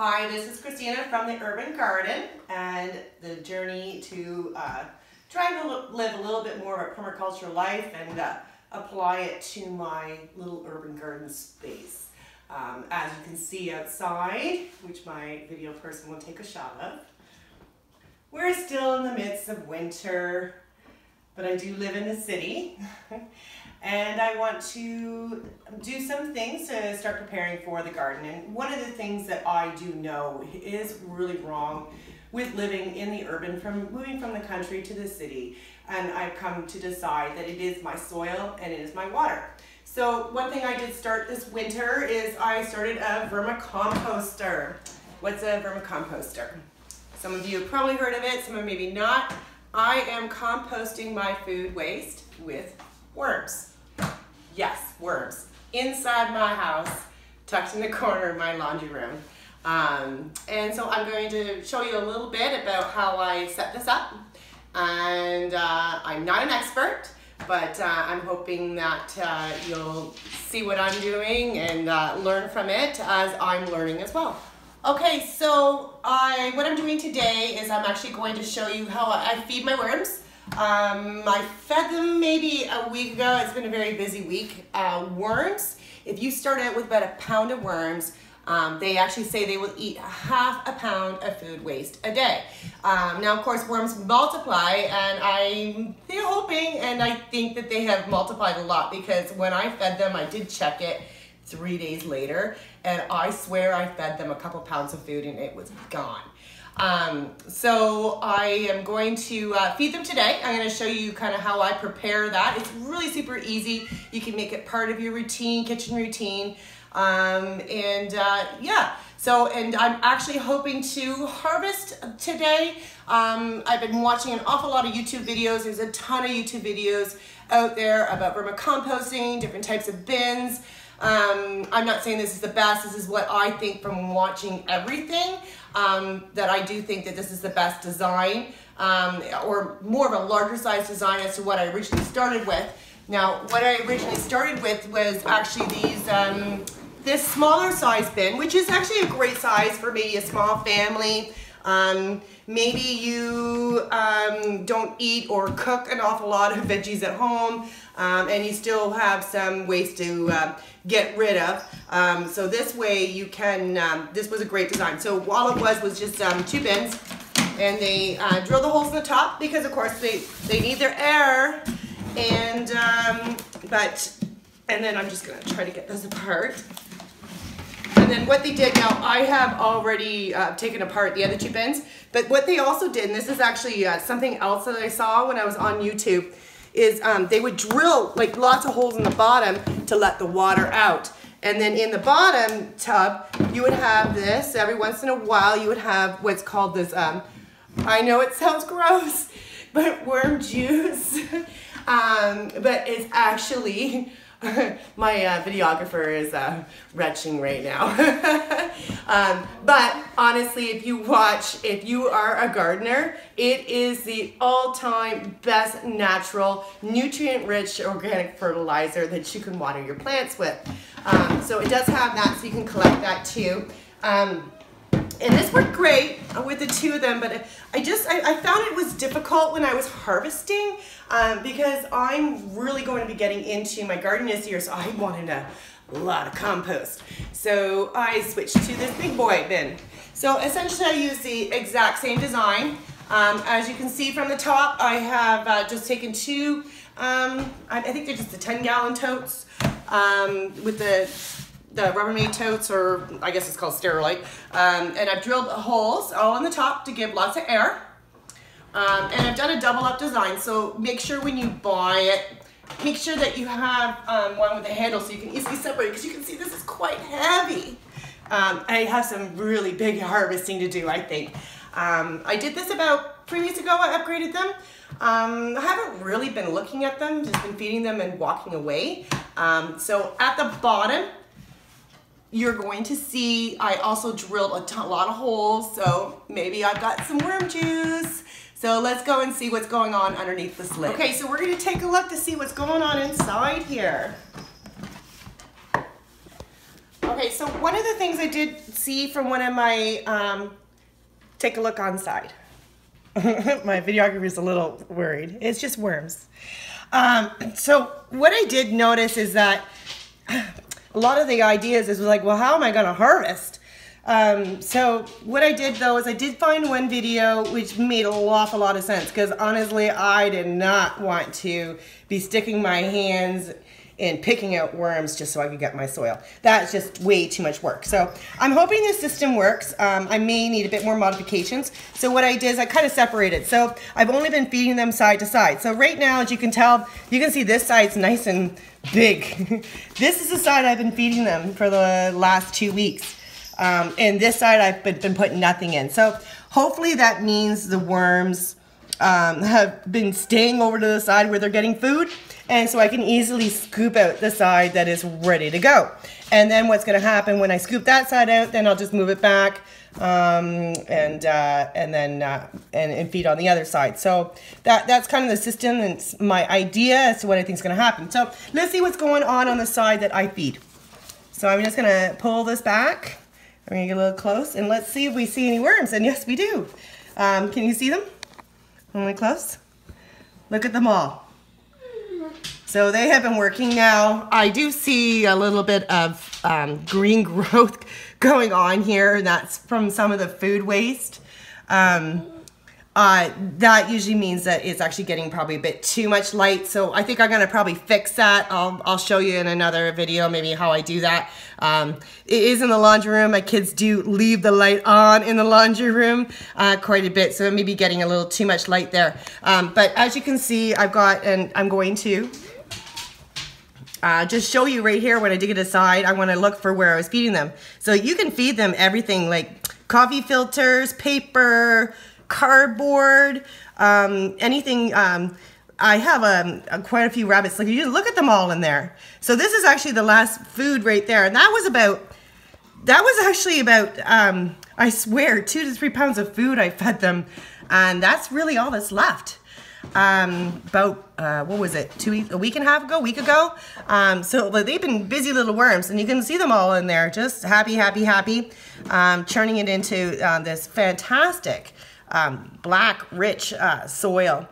Hi, this is Christina from the Urban Garden and the journey to try to live a little bit more of a permaculture life and apply it to my little urban garden space. As you can see outside, which my video person will take a shot of, we're still in the midst of winter, but I do live in the city. And I want to do some things to start preparing for the garden. And one of the things that I do know is really wrong with living in the urban, moving from the country to the city. And I've come to decide that it is my soil and it is my water. So one thing I did start this winter is I started a vermicomposter. What's a vermicomposter? Some of you have probably heard of it, some of maybe not. I am composting my food waste with worms. Yes, worms. Inside my house, tucked in the corner of my laundry room. And so I'm going to show you a little bit about how I set this up. And I'm not an expert, but I'm hoping that you'll see what I'm doing and learn from it as I'm learning as well. Okay, so what I'm doing today is I'm actually going to show you how I feed my worms. I fed them maybe a week ago. It's been a very busy week. Worms, if you start out with about a pound of worms, they actually say they will eat half a pound of food waste a day. Now, of course, worms multiply, and I'm hoping and I think that they have multiplied a lot, because when I fed them, I did check it 3 days later, and I swear I fed them a couple pounds of food and it was gone. So I am going to feed them today. I'm going to show you kind of how I prepare that. It's really super easy. You can make it part of your routine, kitchen routine. Yeah, so, and I'm actually hoping to harvest today. I've been watching an awful lot of YouTube videos. There's a ton of YouTube videos out there about vermicomposting, different types of bins. I'm not saying this is the best. This is what I think from watching everything, that I do think that this is the best design, or more of a larger size design as to what I originally started with. Now, what I originally started with was actually these, this smaller size bin, which is actually a great size for maybe a small family. Maybe you don't eat or cook an awful lot of veggies at home, and you still have some waste to get rid of. So this way you can, this was a great design. So all it was just 2 bins, and they drill the holes in the top because of course they need their air, and and then I'm just gonna try to get this apart. And then what they did, now I have already taken apart the other 2 bins, but what they also did, and this is actually something else that I saw when I was on YouTube, is they would drill like lots of holes in the bottom to let the water out. And then in the bottom tub, you would have this, every once in a while you would have what's called this, I know it sounds gross, but worm juice. But it's actually, my videographer is retching right now. But honestly, if you are a gardener, it is the all-time best natural, nutrient-rich organic fertilizer that you can water your plants with. So it does have that, so you can collect that too. And this worked great with the 2 of them, but I found it was difficult when I was harvesting, because I'm really going to be getting into my garden this year, so I wanted a lot of compost. So I switched to this big boy bin. So essentially I use the exact same design. As you can see from the top, I have just taken 2, I think they're just the 10-gallon totes, with the Rubbermaid totes, or I guess it's called Sterilite, and I've drilled holes all on the top to give lots of air, and I've done a double up design, so make sure when you buy it, make sure that you have one with a handle so you can easily separate, because you can see this is quite heavy. I have some really big harvesting to do, I think. I did this about 3 weeks ago. I upgraded them. I haven't really been looking at them, just been feeding them and walking away. So at the bottom, you're going to see I also drilled a lot of holes, so maybe I've got some worm juice. So let's go and see what's going on underneath this lid. Okay, so we're gonna take a look to see what's going on inside here. Okay, so one of the things I did see from one of my, take a look on side. My videographer is a little worried. It's just worms. So what I did notice is that a lot of the ideas is like, well, how am I going to harvest? So what I did though is I did find one video which made an awful lot of sense, because honestly I did not want to be sticking my hands in picking out worms just so I could get my soil. That's just way too much work. So I'm hoping this system works. I may need a bit more modifications. So what I did is I kind of separated. So I've only been feeding them side to side. So right now, as you can tell, you can see this side's nice and big. This is the side I've been feeding them for the last 2 weeks. And this side I've been putting nothing in. So hopefully that means the worms have been staying over to the side where they're getting food, and so I can easily scoop out the side that is ready to go. And then what's going to happen when I scoop that side out, then I'll just move it back and feed on the other side. So that's kind of the system, and it's my idea as to what I think is going to happen. So let's see what's going on the side that I feed. So I'm just going to pull this back. I'm going to get a little close, and let's see if we see any worms. And yes, we do. Can you see them? Really close? Look at them all. So they have been working now. I do see a little bit of green growth going on here, and that's from some of the food waste. That usually means that it's actually getting probably a bit too much light. So I think I'm gonna probably fix that. I'll show you in another video maybe how I do that. It is in the laundry room. My kids do leave the light on in the laundry room quite a bit, so it may be getting a little too much light there. But as you can see, I've got, and I'm going to just show you right here when I dig it aside. I want to look for where I was feeding them. So you can feed them everything like coffee filters, paper, cardboard, anything. I have quite a few rabbits. Like, you just look at them all in there. So this is actually the last food right there, and that was actually about I swear 2 to 3 pounds of food I fed them, and that's really all that's left. About what was it, a week and a half ago, week ago. So they've been busy little worms, and you can see them all in there, just happy, churning it into this fantastic black, rich soil.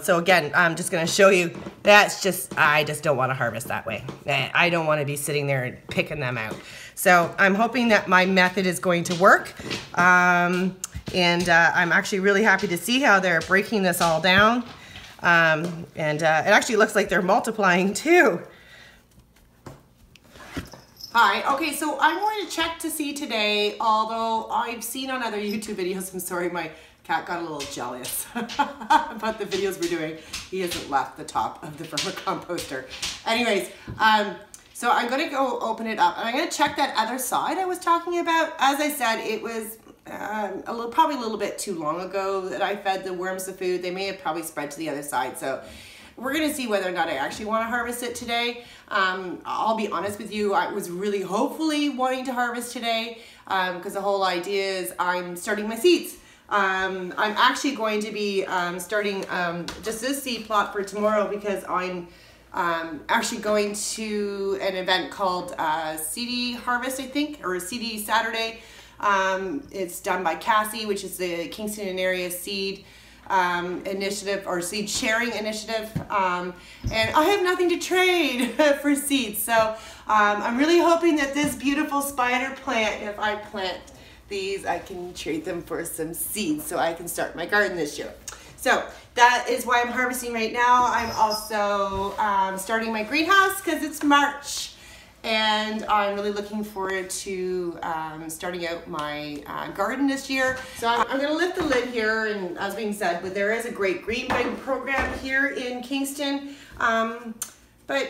So again, I'm just going to show you, I just don't want to harvest that way. I don't want to be sitting there and picking them out. So I'm hoping that my method is going to work. I'm actually really happy to see how they're breaking this all down. It actually looks like they're multiplying too. Hi, okay, so I'm going to check to see today, although I've seen on other YouTube videos, I'm sorry, my cat got a little jealous about the videos we're doing. He hasn't left the top of the vermicomposter. Anyways, so I'm gonna go open it up, and I'm gonna check that other side I was talking about. As I said, it was probably a little bit too long ago that I fed the worms the food. They may have probably spread to the other side, so we're gonna see whether or not I actually want to harvest it today. I'll be honest with you, I was really hopefully wanting to harvest today because the whole idea is I'm starting my seeds. I'm actually going to be starting just this seed plot for tomorrow, because I'm actually going to an event called CD Harvest, I think, or CD Saturday. It's done by Cassie, which is the Kingston and area seed initiative, or seed sharing initiative, and I have nothing to trade for seeds, so I'm really hoping that this beautiful spider plant, if I plant these, I can trade them for some seeds so I can start my garden this year. So that is why I'm harvesting right now. I'm also starting my greenhouse because it's March, and I'm really looking forward to starting out my garden this year. So I'm gonna lift the lid here, and as being said, but there is a great green bag program here in Kingston. But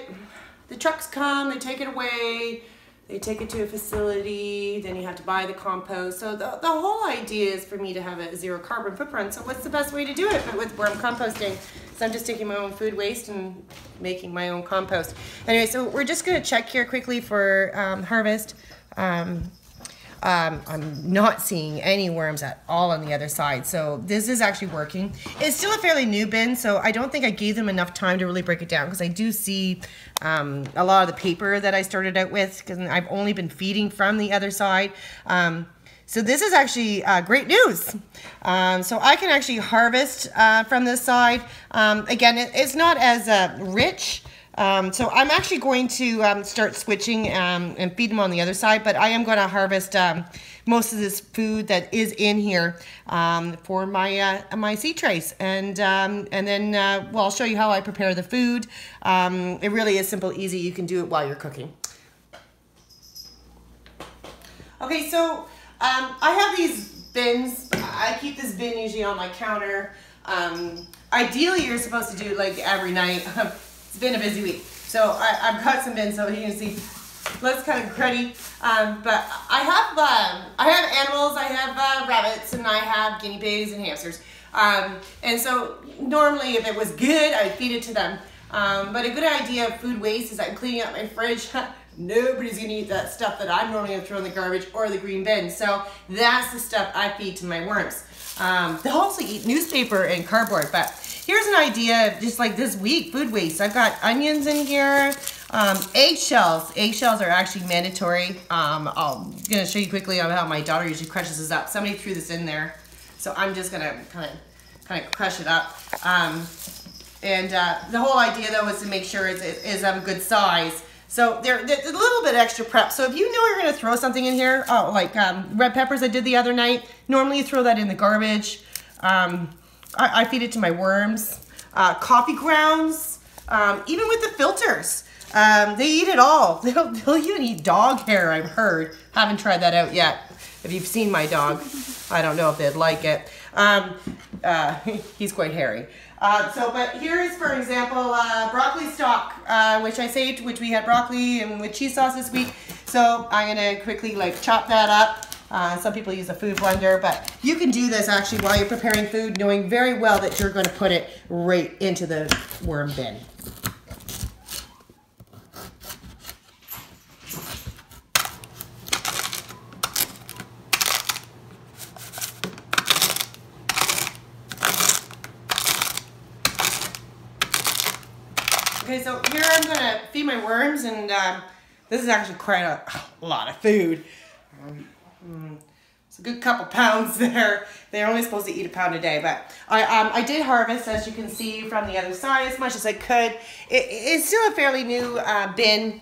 the trucks come, they take it away, they take it to a facility, then you have to buy the compost. So the whole idea is for me to have a zero carbon footprint. So what's the best way to do it but with vermicomposting? So I'm just taking my own food waste and making my own compost. Anyway, so we're just gonna check here quickly for harvest. I'm not seeing any worms at all on the other side. So this is actually working. It's still a fairly new bin, so I don't think I gave them enough time to really break it down, because I do see a lot of the paper that I started out with, because I've only been feeding from the other side. So this is actually great news. So I can actually harvest from this side. Again, it's not as rich. So I'm actually going to start switching and feed them on the other side, but I am going to harvest most of this food that is in here for my seed trays, and then well, I'll show you how I prepare the food. It really is simple, easy. You can do it while you're cooking. Okay, so I have these bins. I keep this bin usually on my counter. Ideally, you're supposed to do it like every night. It's been a busy week, so I've got some bins so you can see. Looks kind of cruddy, but I have animals. I have rabbits, and I have guinea pigs and hamsters. And so normally, if it was good, I'd feed it to them. But a good idea of food waste is I'm cleaning out my fridge. Nobody's gonna eat that stuff that I'm normally gonna throw in the garbage or the green bin. So that's the stuff I feed to my worms. They'll also eat newspaper and cardboard, but here's an idea of just like this week, food waste. I've got onions in here, eggshells. Eggshells are actually mandatory. I'm gonna show you quickly on how my daughter usually crushes this up. Somebody threw this in there, so I'm just gonna kind of crush it up. And the whole idea though is to make sure it's of a good size. So there's a little bit extra prep. So if you know you're gonna throw something in here, like red peppers I did the other night, normally you throw that in the garbage. I feed it to my worms. Coffee grounds, even with the filters. They eat it all. They'll even eat dog hair, I've heard. Haven't tried that out yet. If you've seen my dog, I don't know if they'd like it. He's quite hairy. But here is, for example, broccoli stock, which I saved, which we had broccoli and with cheese sauce this week. So I'm gonna quickly like chop that up. Some people use a food blender, but you can do this actually while you're preparing food, knowing very well that you're gonna put it right into the worm bin. Okay, so here I'm gonna feed my worms, and this is actually quite a lot of food. It's a good couple pounds there. They're only supposed to eat a pound a day, but I did harvest, as you can see from the other side, as much as I could. It's still a fairly new bin.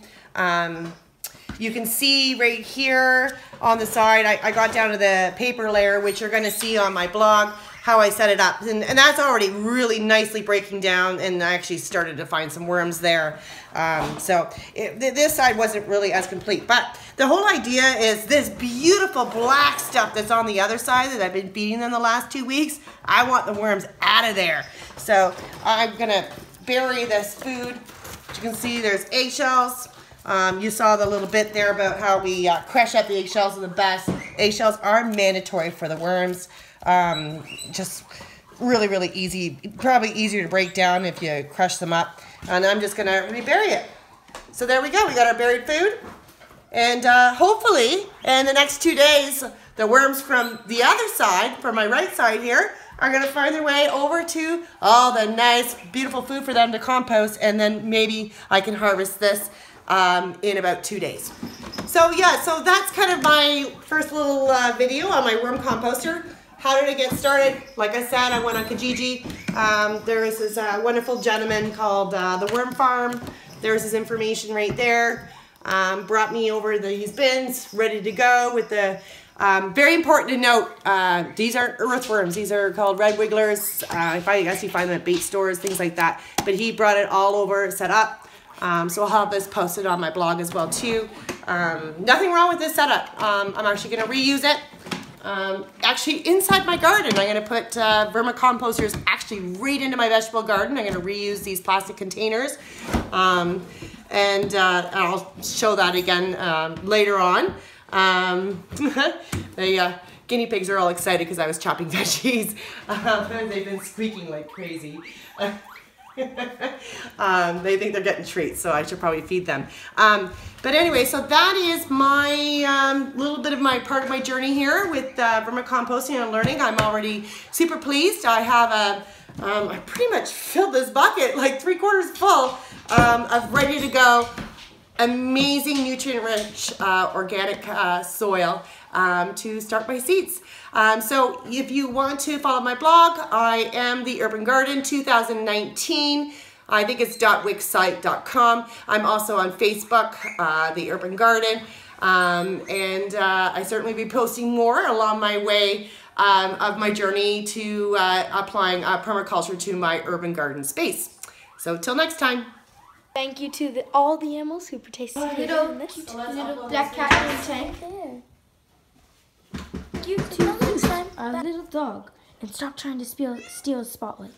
You can see right here on the side, I got down to the paper layer, which you're gonna see on my blog, how I set it up. And that's already really nicely breaking down, and I actually started to find some worms there. This side wasn't really as complete, but the whole idea is this beautiful black stuff that's on the other side that I've been feeding them the last 2 weeks. I want the worms out of there. So I'm gonna bury this food. As you can see, there's eggshells. You saw the little bit there about how we crush up the eggshells are the best. Eggshells are mandatory for the worms. Just really, really easy. Probably easier to break down if you crush them up. And I'm just gonna rebury it. So there we go, we got our buried food. And hopefully in the next 2 days, the worms from the other side, from my right side here, are gonna find their way over to all the nice, beautiful food for them to compost, and then maybe I can harvest this in about 2 days. So yeah, so that's kind of my first little video on my worm composter. How did it get started? Like I said, I went on Kijiji. There is this wonderful gentleman called The Worm Farm. There's his information right there. Brought me over these bins, ready to go with the, very important to note, these aren't earthworms. These are called red wigglers. I guess you find them at bait stores, things like that. But he brought it all over, set up. So I'll have this posted on my blog as well too. Nothing wrong with this setup. I'm actually gonna reuse it. Actually inside my garden. I'm gonna put vermicomposters actually right into my vegetable garden. I'm gonna reuse these plastic containers. And I'll show that again later on. The guinea pigs are all excited because I was chopping veggies. They've been squeaking like crazy. They think they're getting treats, so I should probably feed them. But anyway, so that is my little bit of my part of my journey here with vermicomposting and learning. I'm already super pleased. I have I pretty much filled this bucket like 3/4 full of ready to go, amazing nutrient-rich organic soil to start my seeds. So if you want to follow my blog, I am the Urban Garden 2019. I think it's .wixsite.com. I'm also on Facebook, the Urban Garden, and I certainly be posting more along my way of my journey to applying permaculture to my urban garden space. So till next time. Thank you to all the animals who participated in this. Little black cat in the tank. You too next time, a little dog, and stop trying to steal the spotlight.